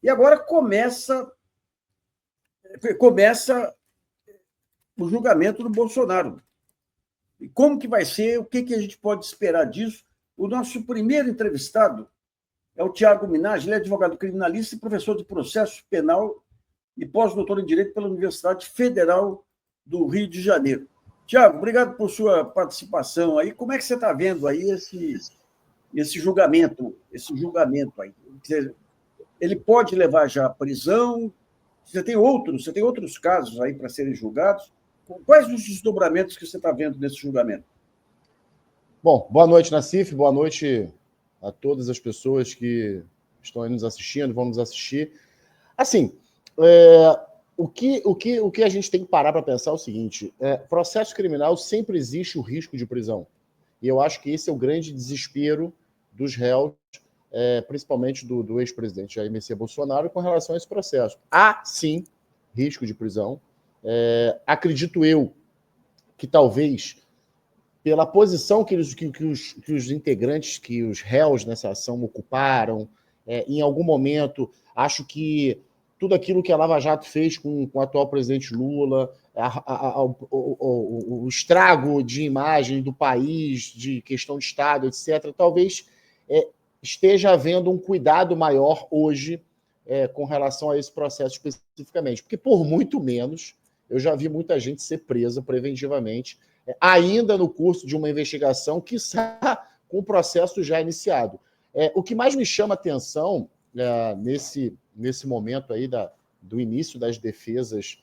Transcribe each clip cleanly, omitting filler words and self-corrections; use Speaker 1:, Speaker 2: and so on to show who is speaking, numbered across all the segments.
Speaker 1: E agora começa o julgamento do Bolsonaro. E como que vai ser? O que a gente pode esperar disso? O nosso primeiro entrevistado é o Tiago Minaj, ele é advogado criminalista e professor de processo penal e pós-doutor em Direito pela Universidade Federal do Rio de Janeiro. Tiago, obrigado por sua participação aí. Como é que você está vendo aí esse julgamento aí? Ele pode levar já à prisão? Você tem outros casos aí para serem julgados? Quais os desdobramentos que você está vendo nesse julgamento?
Speaker 2: Bom, boa noite, Nassif, boa noite a todas as pessoas que estão aí nos assistindo, vão nos assistir. Assim, o que a gente tem que parar para pensar é o seguinte: processo criminal sempre existe o risco de prisão. E eu acho que esse é o grande desespero dos réus, principalmente do ex-presidente Jair Messias Bolsonaro, com relação a esse processo. Há, sim, risco de prisão. Acredito eu que talvez, pela posição que os integrantes, que os réus nessa ação ocuparam, em algum momento, acho que tudo aquilo que a Lava Jato fez com o atual presidente Lula, o estrago de imagem do país, de questão de Estado, etc., talvez esteja havendo um cuidado maior hoje com relação a esse processo especificamente. Porque, por muito menos, eu já vi muita gente ser presa preventivamente, ainda no curso de uma investigação, quiçá com o processo já iniciado. O que mais me chama atenção nesse momento aí do início das defesas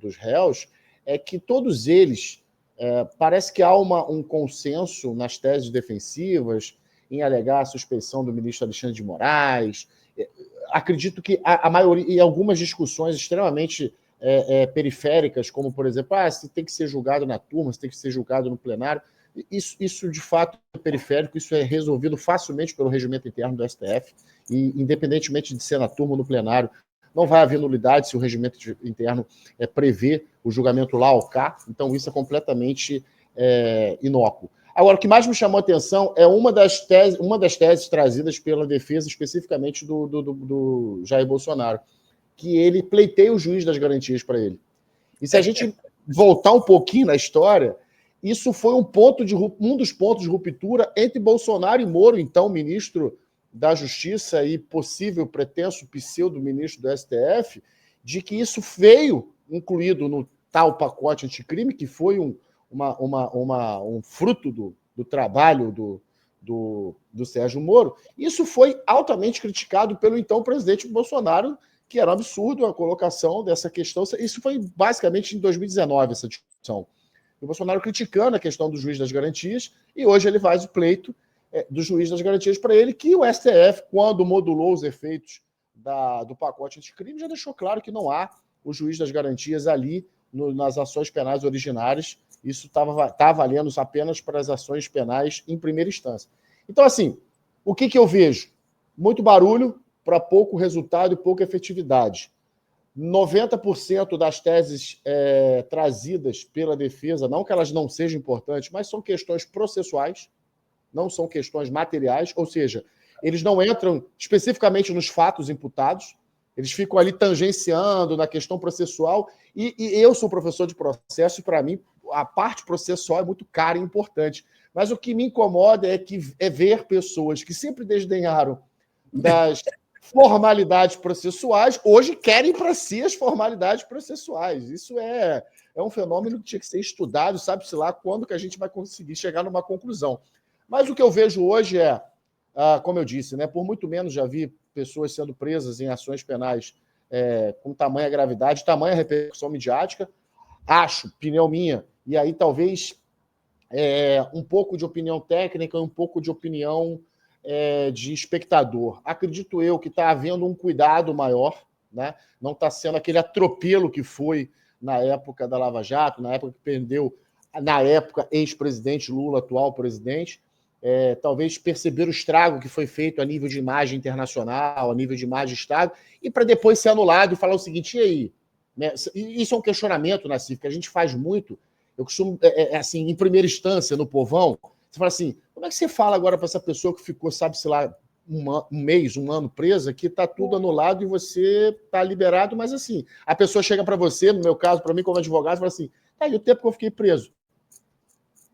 Speaker 2: dos réus é que todos eles, parece que há um consenso nas teses defensivas em alegar a suspeição do ministro Alexandre de Moraes. Acredito que a maioria, e algumas discussões extremamente periféricas, como, por exemplo, se tem que ser julgado na turma, se tem que ser julgado no plenário. Isso de fato é periférico, isso é resolvido facilmente pelo regimento interno do STF, e independentemente de ser na turma ou no plenário, não vai haver nulidade se o regimento interno prevê o julgamento lá ou cá, então isso é completamente inócuo. Agora, o que mais me chamou a atenção é uma das teses trazidas pela defesa, especificamente do Jair Bolsonaro, que ele pleiteia o juiz das garantias para ele. E se a gente voltar um pouquinho na história, isso foi um dos pontos de ruptura entre Bolsonaro e Moro, então ministro da Justiça e possível pretenso pseudo-ministro do STF, de que isso veio incluído no tal pacote anticrime, que foi um fruto do trabalho do Sérgio Moro. Isso foi altamente criticado pelo então presidente Bolsonaro, que era um absurdo a colocação dessa questão. Isso foi basicamente em 2019, essa discussão. O Bolsonaro criticando a questão do juiz das garantias, e hoje ele faz o pleito do juiz das garantias para ele, que o STF, quando modulou os efeitos do pacote anticrime, já deixou claro que não há o juiz das garantias ali nas ações penais originárias. Isso está valendo apenas para as ações penais em primeira instância. Então, assim, o que eu vejo? Muito barulho para pouco resultado e pouca efetividade. 90% das teses trazidas pela defesa, não que elas não sejam importantes, mas são questões processuais, não são questões materiais, ou seja, eles não entram especificamente nos fatos imputados, eles ficam ali tangenciando na questão processual, e eu sou professor de processo, e para mim a parte processual é muito cara e importante. Mas o que me incomoda é ver pessoas que sempre desdenharam das formalidades processuais, hoje querem para si as formalidades processuais. Isso é um fenômeno que tinha que ser estudado, sabe-se lá quando que a gente vai conseguir chegar numa conclusão. Mas o que eu vejo hoje como eu disse, né, por muito menos já vi pessoas sendo presas em ações penais com tamanha gravidade, tamanha repercussão midiática. Acho, opinião minha, e aí talvez um pouco de opinião técnica e um pouco de opinião de espectador. Acredito eu que está havendo um cuidado maior, né? Não está sendo aquele atropelo que foi na época da Lava Jato, na época que prendeu, na época, ex-presidente Lula, atual presidente. Talvez perceber o estrago que foi feito a nível de imagem internacional, a nível de imagem de Estado, e para depois ser anulado e falar o seguinte: e aí? Né? Isso é um questionamento, Nassif, que a gente faz muito. Eu costumo, assim, em primeira instância, no povão, você fala assim: como é que você fala agora para essa pessoa que ficou, sabe-se lá um mês, um ano presa, que está tudo anulado e você está liberado, mas assim, a pessoa chega para você, no meu caso, para mim como advogado, fala assim, tá aí o tempo que eu fiquei preso.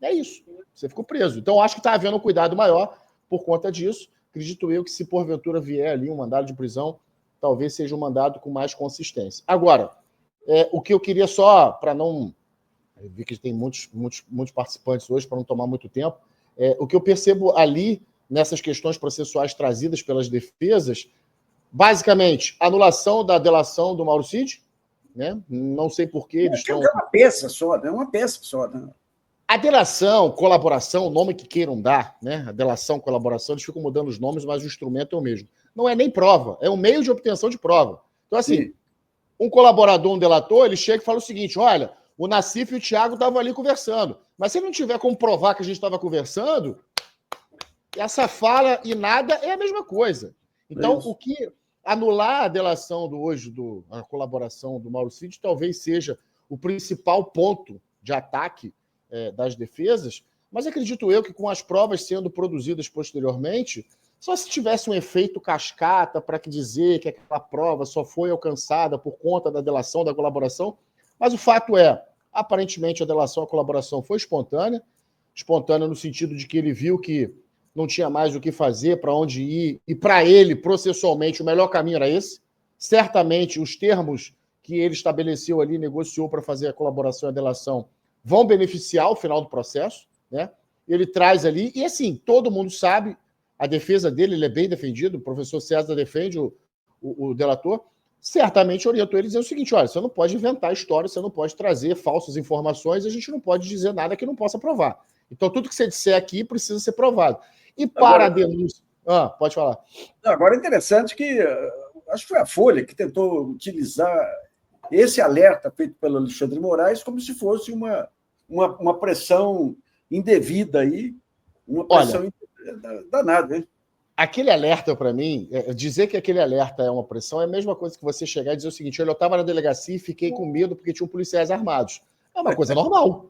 Speaker 2: É isso, você ficou preso. Então, acho que está havendo um cuidado maior por conta disso. Acredito eu que se porventura vier ali um mandado de prisão, talvez seja um mandado com mais consistência. Agora, o que eu queria só, para não... Eu vi que tem muitos participantes hoje, para não tomar muito tempo, o que eu percebo ali, nessas questões processuais trazidas pelas defesas, basicamente, anulação da delação do Mauro Cid, né? Não sei por que eles estão...
Speaker 1: É uma peça só, né? Uma peça só, né?
Speaker 2: A delação, colaboração, o nome que queiram dar, né? A delação, colaboração, eles ficam mudando os nomes, mas o instrumento é o mesmo. Não é nem prova, é um meio de obtenção de prova. Então, assim, sim, um colaborador, um delator, ele chega e fala o seguinte: olha, o Nassif e o Thiago estavam ali conversando, mas se ele não tiver como provar que a gente estava conversando, essa fala e nada é a mesma coisa. Então, o que anular a delação a colaboração do Mauro Cid, talvez seja o principal ponto de ataque das defesas, mas acredito eu que com as provas sendo produzidas posteriormente, só se tivesse um efeito cascata para dizer que aquela prova só foi alcançada por conta da delação, da colaboração, mas o fato é, aparentemente a delação, a colaboração foi espontânea no sentido de que ele viu que não tinha mais o que fazer, para onde ir, e para ele, processualmente, o melhor caminho era esse. Certamente, os termos que ele estabeleceu ali, negociou para fazer a colaboração e a delação, vão beneficiar o final do processo, né? Ele traz ali, e assim, todo mundo sabe, a defesa dele, ele é bem defendido, o professor César defende o delator, certamente orientou ele a dizer o seguinte: olha, você não pode inventar história, você não pode trazer falsas informações, a gente não pode dizer nada que não possa provar. Então, tudo que você disser aqui precisa ser provado. E para a denúncia... pode falar.
Speaker 1: Agora é interessante que, acho que foi a Folha que tentou utilizar esse alerta feito pelo Alexandre Moraes como se fosse uma pressão indevida aí, uma pressão danada, hein?
Speaker 2: Aquele alerta, para mim, dizer que aquele alerta é uma pressão é a mesma coisa que você chegar e dizer o seguinte: olha, eu estava na delegacia e fiquei com medo porque tinham policiais armados. É uma coisa normal.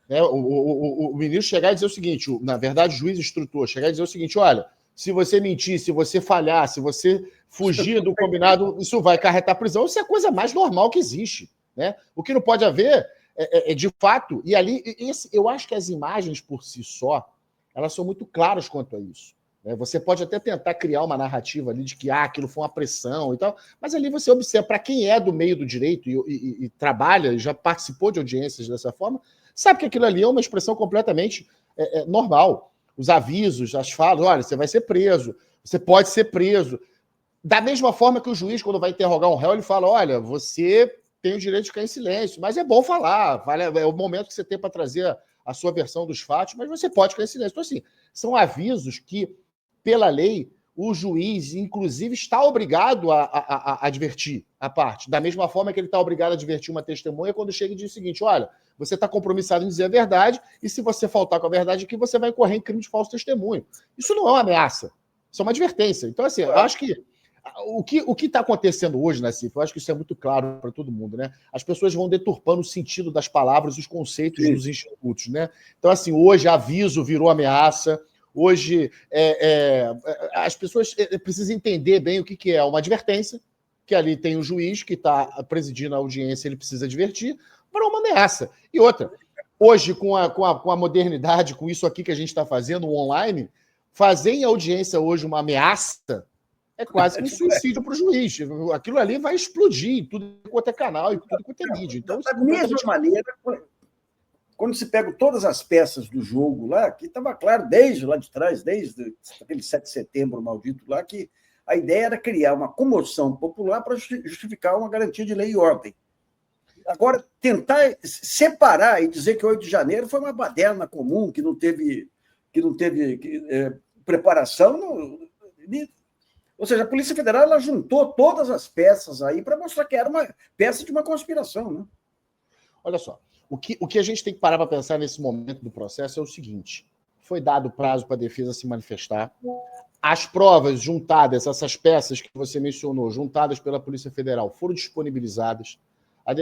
Speaker 2: Né? O ministro chegar e dizer o seguinte, na verdade, o juiz instrutor chegar e dizer o seguinte: olha, se você mentir, se você falhar, se você fugir do combinado, isso vai acarretar prisão. Isso é a coisa mais normal que existe. Né? O que não pode haver de fato, e ali, eu acho que as imagens por si só, elas são muito claras quanto a isso. Né? Você pode até tentar criar uma narrativa ali de que aquilo foi uma pressão e tal, mas ali você observa, para quem é do meio do direito e trabalha, já participou de audiências dessa forma, sabe que aquilo ali é uma expressão completamente normal. Os avisos, as falas, olha, você vai ser preso, você pode ser preso. Da mesma forma que o juiz, quando vai interrogar um réu, ele fala, olha, você tem o direito de ficar em silêncio, mas é bom falar, é o momento que você tem para trazer a sua versão dos fatos, mas você pode ficar em silêncio. Então, assim, são avisos que, pela lei, o juiz, inclusive, está obrigado a advertir a parte. Da mesma forma que ele está obrigado a advertir uma testemunha quando chega e diz o seguinte: olha, você está compromissado em dizer a verdade, e se você faltar com a verdade aqui, você vai incorrer em crime de falso testemunho. Isso não é uma ameaça, isso é uma advertência. Então, assim, eu acho que o que está acontecendo hoje, Nassif, eu acho que isso é muito claro para todo mundo, né? As pessoas vão deturpando o sentido das palavras, os conceitos dos institutos, né? Então, assim, hoje aviso virou ameaça, hoje as pessoas precisam entender bem o que é uma advertência, que ali tem o juiz que está presidindo a audiência, ele precisa advertir, para uma ameaça. E outra, hoje, com a modernidade, com isso aqui que a gente está fazendo, o online, fazer em audiência hoje uma ameaça é quase que um suicídio para o juiz. Aquilo ali vai explodir em tudo quanto é canal, em tudo quanto é mídia. Então,
Speaker 1: da mesma maneira, quando se pega todas as peças do jogo lá, que estava claro desde lá de trás, desde aquele 7 de setembro maldito lá, que a ideia era criar uma comoção popular para justificar uma garantia de lei e ordem. Agora, tentar separar e dizer que 8 de janeiro foi uma baderna comum, que não teve preparação... Ou seja, a Polícia Federal ela juntou todas as peças aí para mostrar que era uma peça de uma conspiração, né?
Speaker 2: Olha só, o que a gente tem que parar para pensar nesse momento do processo é o seguinte: foi dado prazo para a defesa se manifestar, as provas juntadas, essas peças que você mencionou, juntadas pela Polícia Federal, foram disponibilizadas,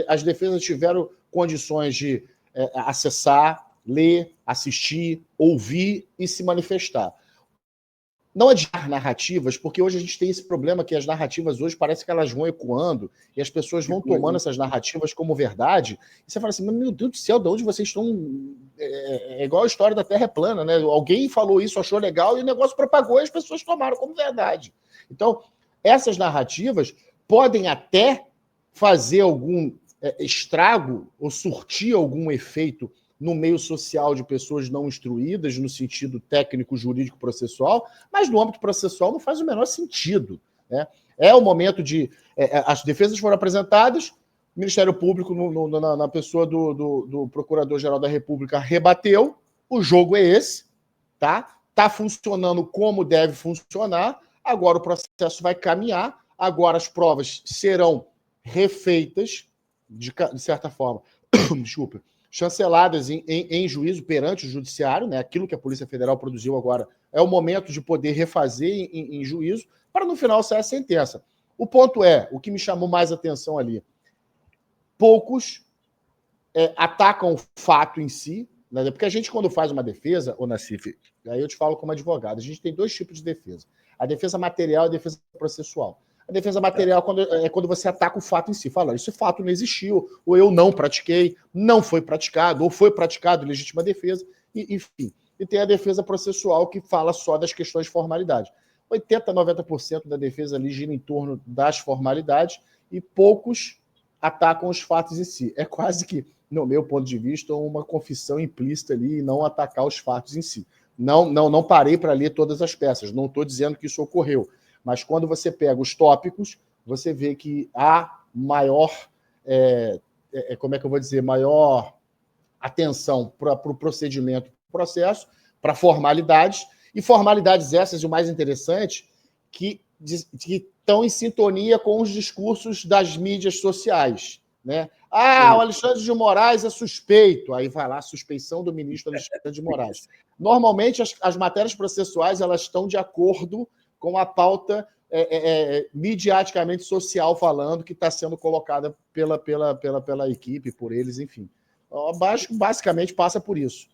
Speaker 2: as defesas tiveram condições de acessar, ler, assistir, ouvir e se manifestar. não adiar narrativas, porque hoje a gente tem esse problema que as narrativas hoje parece que elas vão ecoando e as pessoas vão tomando essas narrativas como verdade. E você fala assim, meu Deus do céu, de onde vocês estão... É igual a história da Terra é plana, né? Alguém falou isso, achou legal, e o negócio propagou e as pessoas tomaram como verdade. Então, essas narrativas podem até fazer algum estrago ou surtir algum efeito no meio social de pessoas não instruídas, no sentido técnico, jurídico, processual, mas no âmbito processual não faz o menor sentido. Né? É o momento de... as defesas foram apresentadas, o Ministério Público, na pessoa do Procurador-Geral da República, rebateu, o jogo é esse, tá? Está funcionando como deve funcionar, agora o processo vai caminhar, agora as provas serão refeitas, de certa forma, desculpa, chanceladas em juízo perante o judiciário, né? Aquilo que a Polícia Federal produziu agora é o momento de poder refazer em juízo, para no final sair a sentença. O ponto é, o que me chamou mais atenção ali, poucos atacam o fato em si, né? Porque a gente, quando faz uma defesa, ô Nassif, aí eu te falo como advogado, a gente tem dois tipos de defesa. A defesa material e a defesa processual. A defesa material é quando você ataca o fato em si. Fala, esse fato não existiu, ou eu não pratiquei, não foi praticado, ou foi praticado legítima defesa, enfim. E tem a defesa processual, que fala só das questões de formalidade. 80%, 90% da defesa ali gira em torno das formalidades e poucos atacam os fatos em si. É quase que, no meu ponto de vista, uma confissão implícita ali e não atacar os fatos em si. Não parei para ler todas as peças, não estou dizendo que isso ocorreu. Mas quando você pega os tópicos, você vê que há maior, como é que eu vou dizer, maior atenção para o procedimento, processo, para formalidades, e formalidades essas, e o mais interessante, que estão em sintonia com os discursos das mídias sociais. Né? O Alexandre de Moraes é suspeito. Aí vai lá a suspeição do ministro Alexandre de Moraes. Normalmente, as matérias processuais elas estão de acordo com a pauta midiaticamente social falando que está sendo colocada pela equipe, por eles, enfim. Basicamente passa por isso.